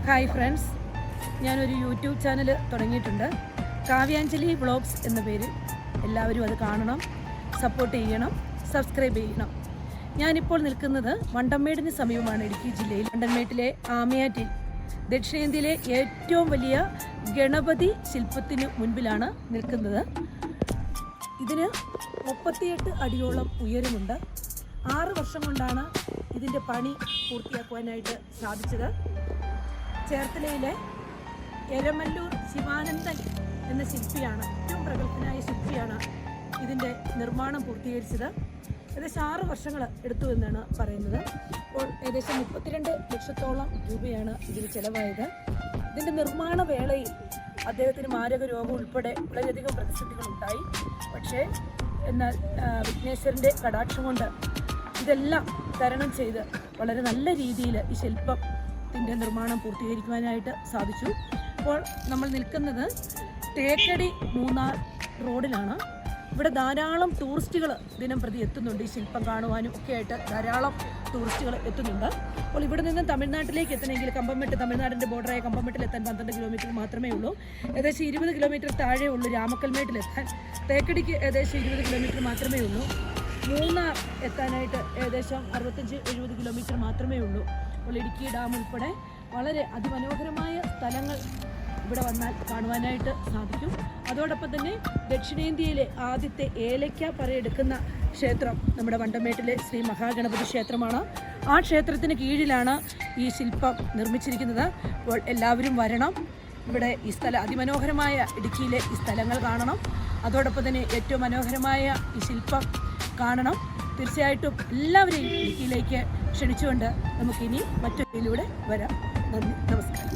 Hi friends, ഞാനൊരു YouTube channel തുടങ്ങിയിട്ടുണ്ട്. Kavyanjali vlogs എന്ന പേര്. എല്ലാവരും അത് കാണണം, സപ്പോർട്ട് ചെയ്യണം, സബ്സ്ക്രൈബ് ചെയ്യണം. ഞാനിപ്പോൾ നിൽക്കുന്നത് വണ്ടൻമേടിന് സമീപമാണ്. ഇടുക്കി ജില്ലയിൽ വണ്ടൻമേട്ടിലെ ആമയാറ്റിൽ ദക്ഷിണേന്ത്യയിലെ ഏറ്റവും വലിയ ഗണപതി ശില്പത്തിന് മുൻപിലാണ് നിൽക്കുന്നത്. ഇതിന് 38 അടിയോളം ഉയരമുണ്ട്. 6 വർഷം കൊണ്ടാണ് ഇതിൻ്റെ പണി പൂർത്തിയാക്കുവാനായിട്ട് സാധിച്ചത്. ചേർത്തലയിലെ എരമല്ലൂർ ശിവാനന്ദൻ എന്ന ശില്പിയാണ്, ഏറ്റവും പ്രഗത്ഭനായ ശില്പിയാണ് ഇതിൻ്റെ നിർമ്മാണം പൂർത്തീകരിച്ചത്. ഏകദേശം 6 വർഷങ്ങൾ എടുത്തു എന്നാണ് പറയുന്നത്. അപ്പോൾ ഏകദേശം 32 ലക്ഷത്തോളം രൂപയാണ് ഇതിന് ചിലവായത്. ഇതിൻ്റെ നിർമ്മാണ വേളയിൽ അദ്ദേഹത്തിന് മാരക രോഗം ഉൾപ്പെടെ വളരെയധികം പ്രതിസന്ധികളുണ്ടായി. പക്ഷേ എന്നാൽ വിഘ്നേശ്വരൻ്റെ കടാക്ഷം കൊണ്ട് ഇതെല്ലാം തരണം ചെയ്ത് വളരെ നല്ല രീതിയിൽ ഈ ശില്പത്തിൻ്റെ നിർമ്മാണം പൂർത്തീകരിക്കുവാനായിട്ട് സാധിച്ചു. അപ്പോൾ നമ്മൾ നിൽക്കുന്നത് തേക്കടി മൂന്നാർ റോഡിലാണ്. ഇവിടെ ധാരാളം ടൂറിസ്റ്റുകൾ ദിനം പ്രതി എത്തുന്നുണ്ട്. ഈ ശില്പം കാണുവാനും ഒക്കെ ആയിട്ട് ധാരാളം ടൂറിസ്റ്റുകൾ എത്തുന്നുണ്ട്. അപ്പോൾ ഇവിടെ നിന്ന് തമിഴ്നാട്ടിലേക്ക് എത്തണമെങ്കിൽ കമ്പംമെട്ട്, തമിഴ്നാടിൻ്റെ ബോർഡറായ കമ്പംമെട്ടിലെത്താൻ 12 കിലോമീറ്റർ മാത്രമേ ഉള്ളൂ. ഏകദേശം 20 കിലോമീറ്റർ താഴെ ഉള്ളൂ രാമക്കൽമേട്ടിലെത്താൻ. തേക്കടിക്ക് ഏകദേശം 20 കിലോമീറ്റർ മാത്രമേ ഉള്ളൂ. മൂന്നാർ എത്താനായിട്ട് ഏകദേശം 65-70 കിലോമീറ്റർ മാത്രമേ ഉള്ളൂ. അപ്പോൾ ഇടുക്കി ഡാം ഉൾപ്പെടെ വളരെ അതിമനോഹരമായ സ്ഥലങ്ങൾ ഇവിടെ വന്നാൽ കാണുവാനായിട്ട് സാധിക്കും. അതോടൊപ്പം തന്നെ ദക്ഷിണേന്ത്യയിലെ ആദ്യത്തെ ഏലയ്ക്ക പറയെടുക്കുന്ന ക്ഷേത്രം നമ്മുടെ വണ്ടൻമേട്ടിലെ ശ്രീ മഹാഗണപതി ക്ഷേത്രമാണ്. ആ ക്ഷേത്രത്തിന് കീഴിലാണ് ഈ ശില്പം നിർമ്മിച്ചിരിക്കുന്നത്. അപ്പോൾ എല്ലാവരും വരണം. ഇവിടെ ഈ അതിമനോഹരമായ ഇടുക്കിയിലെ ഈ സ്ഥലങ്ങൾ കാണണം. അതോടൊപ്പം തന്നെ ഏറ്റവും മനോഹരമായ ഈ ശില്പം കാണണം. തീർച്ചയായിട്ടും എല്ലാവരെയും ഇടുക്കിയിലേക്ക് ക്ഷണിച്ചുകൊണ്ട് നമുക്കിനി മറ്റൊരു വരാം. നന്ദി, നമസ്കാരം.